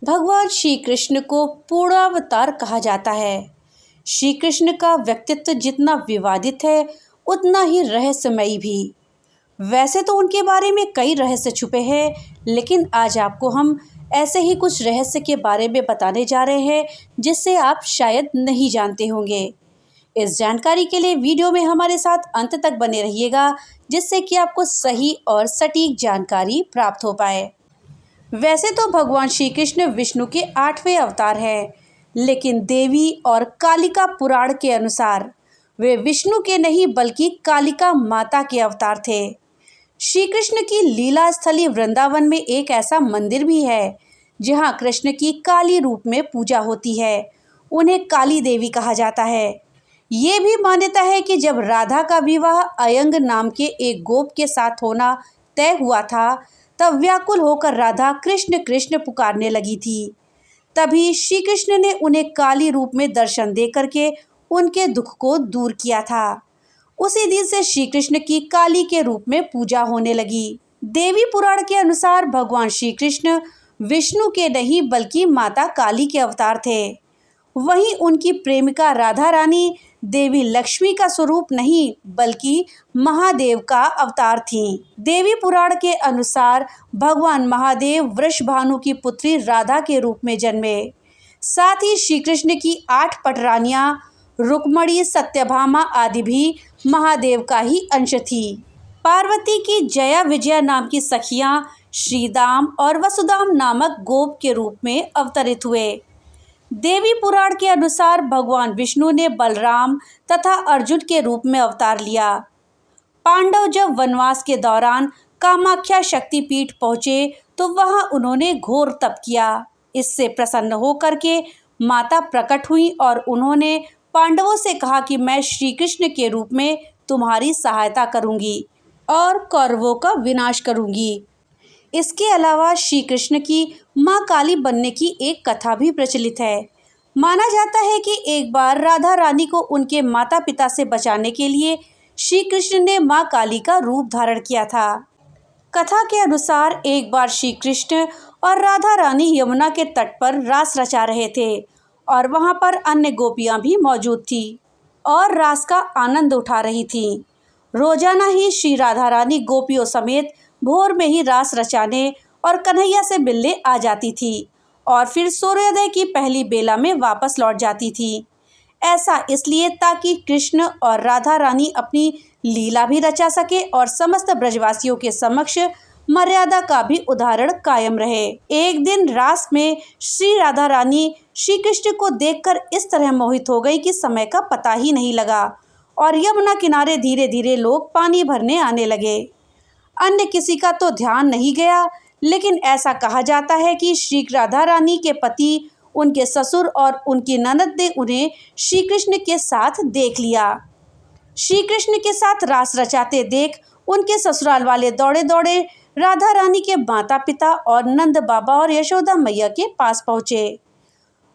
भगवान श्री कृष्ण को पूर्णावतार कहा जाता है। श्री कृष्ण का व्यक्तित्व जितना विवादित है उतना ही रहस्यमयी भी। वैसे तो उनके बारे में कई रहस्य छुपे हैं, लेकिन आज आपको हम ऐसे ही कुछ रहस्य के बारे में बताने जा रहे हैं जिससे आप शायद नहीं जानते होंगे। इस जानकारी के लिए वीडियो में हमारे साथ अंत तक बने रहिएगा, जिससे कि आपको सही और सटीक जानकारी प्राप्त हो पाए। वैसे तो भगवान श्री कृष्ण विष्णु के 8वें अवतार हैं, लेकिन देवी और कालिका पुराण के अनुसार वे विष्णु के नहीं बल्कि कालिका माता के अवतार थे। श्री कृष्ण की लीला स्थली वृंदावन में एक ऐसा मंदिर भी है जहां कृष्ण की काली रूप में पूजा होती है। उन्हें काली देवी कहा जाता है। ये भी मान्यता है कि जब राधा का विवाह अयंग नाम के एक गोप के साथ होना तय हुआ था, तब व्याकुल होकर राधा कृष्ण कृष्ण पुकारने लगी थी। तभी श्री कृष्ण ने उन्हें काली रूप में दर्शन दे करके उनके दुख को दूर किया था। उसी दिन से श्री कृष्ण की काली के रूप में पूजा होने लगी। देवी पुराण के अनुसार भगवान श्री कृष्ण विष्णु के नहीं बल्कि माता काली के अवतार थे। वहीं उनकी प्रेमिका राधा रानी देवी लक्ष्मी का स्वरूप नहीं बल्कि महादेव का अवतार थीं। देवी पुराण के अनुसार भगवान महादेव वृषभानु की पुत्री राधा के रूप में जन्मे। साथ ही श्री कृष्ण की 8 पटरानियां रुक्मणी, सत्यभामा आदि भी महादेव का ही अंश थी। पार्वती की जया विजया नाम की सखियां श्रीदाम और वसुदाम नामक गोप के रूप में अवतरित हुए। देवी पुराण के अनुसार भगवान विष्णु ने बलराम तथा अर्जुन के रूप में अवतार लिया। पांडव जब वनवास के दौरान कामाख्या शक्तिपीठ पहुँचे तो वहां उन्होंने घोर तप किया। इससे प्रसन्न होकर के माता प्रकट हुई और उन्होंने पांडवों से कहा कि मैं श्री कृष्ण के रूप में तुम्हारी सहायता करूंगी और कौरवों का विनाश करूंगी। इसके अलावा श्री कृष्ण की माँ काली बनने की एक कथा भी प्रचलित है। माना जाता है कि एक बार राधा रानी को उनके माता पिता से बचाने के लिए श्री कृष्ण ने माँ काली का रूप धारण किया था। कथा के अनुसार एक बार श्री कृष्ण और राधा रानी यमुना के तट पर रास रचा रहे थे और वहां पर अन्य गोपियां भी मौजूद थी और रास का आनंद उठा रही थीं। रोजाना ही श्री राधा रानी गोपियों समेत भोर में ही रास रचाने और कन्हैया से मिलने आ जाती थी और फिर सूर्योदय की पहली बेला में वापस लौट जाती थी। ऐसा इसलिए ताकि कृष्ण और राधा रानी अपनी लीला भी रचा सके और समस्त ब्रजवासियों के समक्ष मर्यादा का भी उदाहरण कायम रहे। एक दिन रास में श्री राधा रानी श्री कृष्ण को देखकर इस तरह मोहित हो गई कि समय का पता ही नहीं लगा और यमुना किनारे धीरे धीरे लोग पानी भरने आने लगे। अन्य किसी का तो ध्यान नहीं गया, लेकिन ऐसा कहा जाता है कि श्री राधा रानी के पति, उनके ससुर और उनकी ननद ने उन्हें श्री कृष्ण के साथ देख लिया। श्री कृष्ण के साथ रास रचाते देख उनके ससुराल वाले दौड़े दौड़े राधा रानी के माता पिता और नंद बाबा और यशोदा मैया के पास पहुँचे।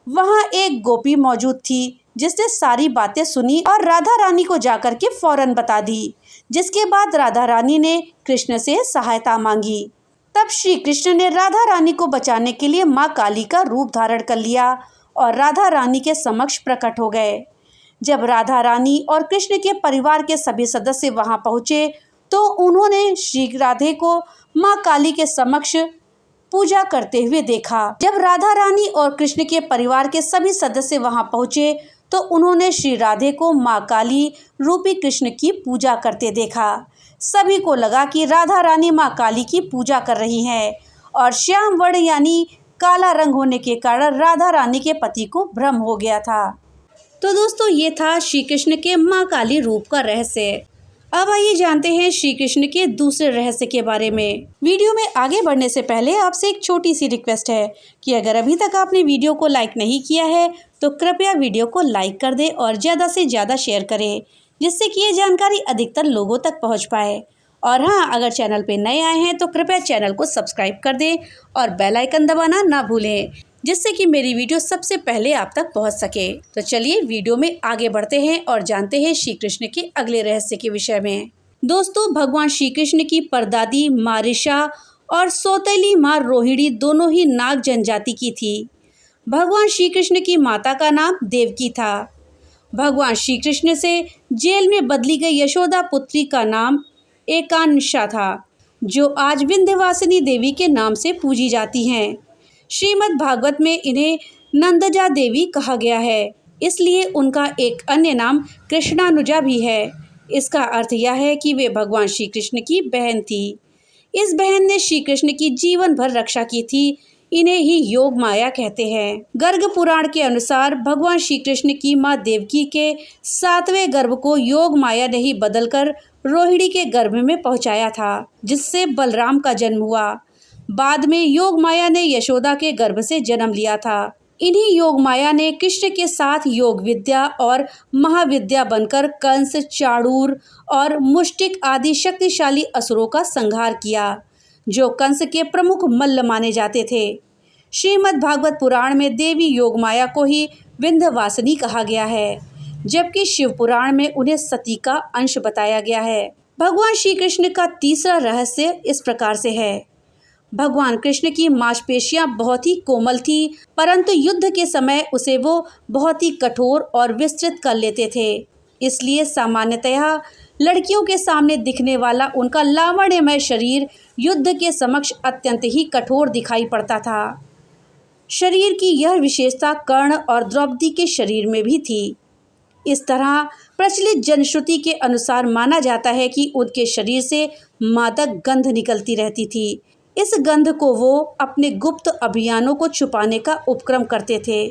वहाँ एक गोपी मौजूद थी जिसने सारी बातें सुनी और राधा रानी को जाकर के फौरन बता दी, जिसके बाद राधा रानी ने कृष्ण से सहायता मांगी। तब श्री कृष्ण ने राधा रानी को बचाने के लिए माँ काली का रूप धारण कर लिया और राधा रानी के समक्ष प्रकट हो गए। जब राधा रानी और कृष्ण के परिवार के सभी सदस्य वहां पहुंचे तो उन्होंने श्री राधे को माँ काली के समक्ष पूजा करते हुए देखा। जब राधा रानी और कृष्ण के परिवार के सभी सदस्य वहां पहुंचे तो उन्होंने श्री राधे को माँ काली रूपी कृष्ण की पूजा करते देखा। सभी को लगा कि राधा रानी माँ काली की पूजा कर रही हैं और श्याम वर्ण यानी काला रंग होने के कारण राधा रानी के पति को भ्रम हो गया था। तो दोस्तों, ये था श्री कृष्ण के माँ काली रूप का रहस्य। अब आइए जानते हैं श्री कृष्ण के दूसरे रहस्य के बारे में। वीडियो में आगे बढ़ने से पहले आपसे एक छोटी सी रिक्वेस्ट है कि अगर अभी तक आपने वीडियो को लाइक नहीं किया है तो कृपया वीडियो को लाइक कर दें और ज़्यादा से ज़्यादा शेयर करें, जिससे कि ये जानकारी अधिकतर लोगों तक पहुंच पाए। और हाँ, अगर चैनल पे नए आए हैं तो कृपया चैनल को सब्सक्राइब कर दें और बेल आइकन दबाना ना भूलें, जिससे कि मेरी वीडियो सबसे पहले आप तक पहुंच सके। तो चलिए वीडियो में आगे बढ़ते हैं और जानते हैं श्री कृष्ण के अगले रहस्य के विषय में। दोस्तों, भगवान श्री कृष्ण की परदादी मारिशा और सौतेली माँ रोहिणी दोनों ही नाग जनजाति की थी। भगवान श्री कृष्ण की माता का नाम देवकी था। भगवान श्री कृष्ण से जेल में बदली गई यशोदा पुत्री का नाम एकांशा था, जो आज विंध्यवासिनी देवी के नाम से पूजी जाती हैं। श्रीमद् भागवत में इन्हें नंदजा देवी कहा गया है, इसलिए उनका एक अन्य नाम कृष्णानुजा भी है। इसका अर्थ यह है कि वे भगवान श्री कृष्ण की बहन थी। इस बहन ने श्री कृष्ण की जीवन भर रक्षा की थी। इन्हें ही योग माया कहते हैं। गर्ग पुराण के अनुसार भगवान श्री कृष्ण की माँ देवकी के 7वें गर्भ को योग माया ने ही बदलकर रोहिणी के गर्भ में पहुंचाया था, जिससे बलराम का जन्म हुआ। बाद में योग माया ने यशोदा के गर्भ से जन्म लिया था। इन्हीं योग माया ने कृष्ण के साथ योग विद्या और महाविद्या बनकर कंस, चाणूर और मुष्टिक आदि शक्तिशाली असुरों का संहार किया, जो कंस के प्रमुख मल्ल माने जाते थे। श्रीमद् भागवत पुराण में देवी योग माया को ही विंध्यवासिनी कहा गया है, जबकि शिव पुराण में उन्हें सती का अंश बताया गया है। भगवान श्री कृष्ण का तीसरा रहस्य इस प्रकार से है। भगवान कृष्ण की मांसपेशियां बहुत ही कोमल थी, परंतु युद्ध के समय उसे वो बहुत ही कठोर और विस्तृत कर लेते थे। इसलिए सामान्यतः लड़कियों के सामने दिखने वाला उनका लावण्यमय शरीर युद्ध के समक्ष अत्यंत ही कठोर दिखाई पड़ता था। शरीर की यह विशेषता कर्ण और द्रौपदी के शरीर में भी थी। इस तरह प्रचलित जनश्रुति के अनुसार माना जाता है कि उनके शरीर से मादक गंध निकलती रहती थी। इस गंध को वो अपने गुप्त अभियानों को छुपाने का उपक्रम करते थे।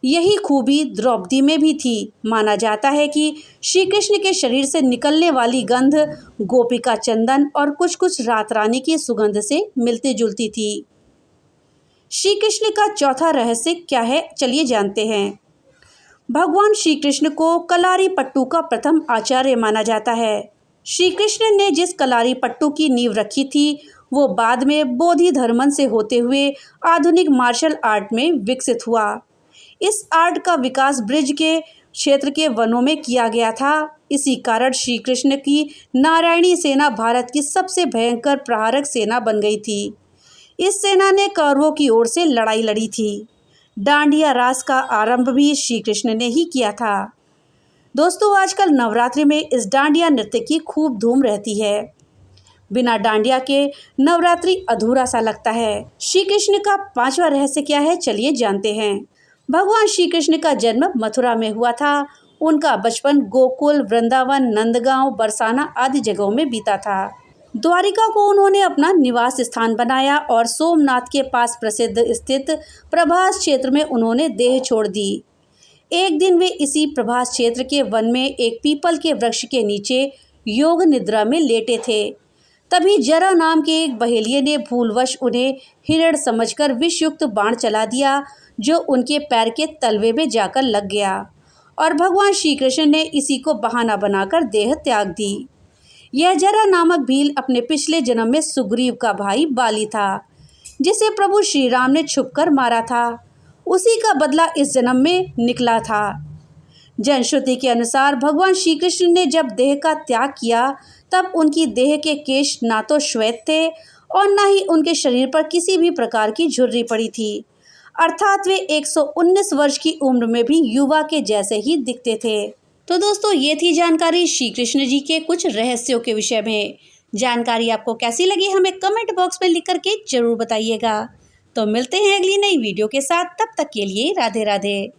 यही खूबी द्रौपदी में भी थी। माना जाता है कि श्री कृष्ण के शरीर से निकलने वाली गंध गोपिका चंदन और कुछ कुछ रात रानी की सुगंध से मिलती जुलती थी। श्री कृष्ण का चौथा रहस्य क्या है, चलिए जानते हैं। भगवान श्री कृष्ण को कलारी पट्टू का प्रथम आचार्य माना जाता है। श्री कृष्ण ने जिस कलारी पट्टू की नींव रखी थी, वो बाद में बोधि धर्मन से होते हुए आधुनिक मार्शल आर्ट में विकसित हुआ। इस आर्ट का विकास ब्रिज के क्षेत्र के वनों में किया गया था। इसी कारण श्री कृष्ण की नारायणी सेना भारत की सबसे भयंकर प्रहारक सेना बन गई थी। इस सेना ने कौरवों की ओर से लड़ाई लड़ी थी। डांडिया रास का आरंभ भी श्री कृष्ण ने ही किया था। दोस्तों, आजकल नवरात्रि में इस डांडिया नृत्य की खूब धूम रहती है। बिना डांडिया के नवरात्रि अधूरा सा लगता है। श्री कृष्ण का पांचवा रहस्य क्या है, चलिए जानते हैं। भगवान श्री कृष्ण का जन्म मथुरा में हुआ था। उनका बचपन गोकुल, वृंदावन, नंदगांव, बरसाना आदि जगहों में बीता था। द्वारिका को उन्होंने अपना निवास स्थान बनाया और सोमनाथ के पास प्रसिद्ध स्थित प्रभास क्षेत्र में उन्होंने देह छोड़ दी। एक दिन वे इसी प्रभास क्षेत्र के वन में एक पीपल के वृक्ष के नीचे योग निद्रा में लेटे थे। तभी जरा नाम के एक बहेलिये ने भूलवश उन्हें हिरण समझकर विषयुक्त बाण चला दिया, जो उनके पैर के तलवे में जाकर लग गया और भगवान श्री कृष्ण ने इसी को बहाना बनाकर देह त्याग दी। यह जरा नामक भील अपने पिछले जन्म में सुग्रीव का भाई बाली था, जिसे प्रभु श्री राम ने छुपकर मारा था। उसी का बदला इस जन्म में निकला था। जनश्रुति के अनुसार भगवान श्री कृष्ण ने जब देह का त्याग किया, तब उनकी देह के केश ना तो श्वेत थे और न ही उनके शरीर पर किसी भी प्रकार की झुर्री पड़ी थी, अर्थात वे 119 वर्ष की उम्र में भी युवा के जैसे ही दिखते थे। तो दोस्तों, ये थी जानकारी श्री कृष्ण जी के कुछ रहस्यों के विषय में। जानकारी आपको कैसी लगी हमें कमेंट बॉक्स में लिख करके जरूर बताइएगा। तो मिलते हैं अगली नई वीडियो के साथ, तब तक के लिए राधे राधे।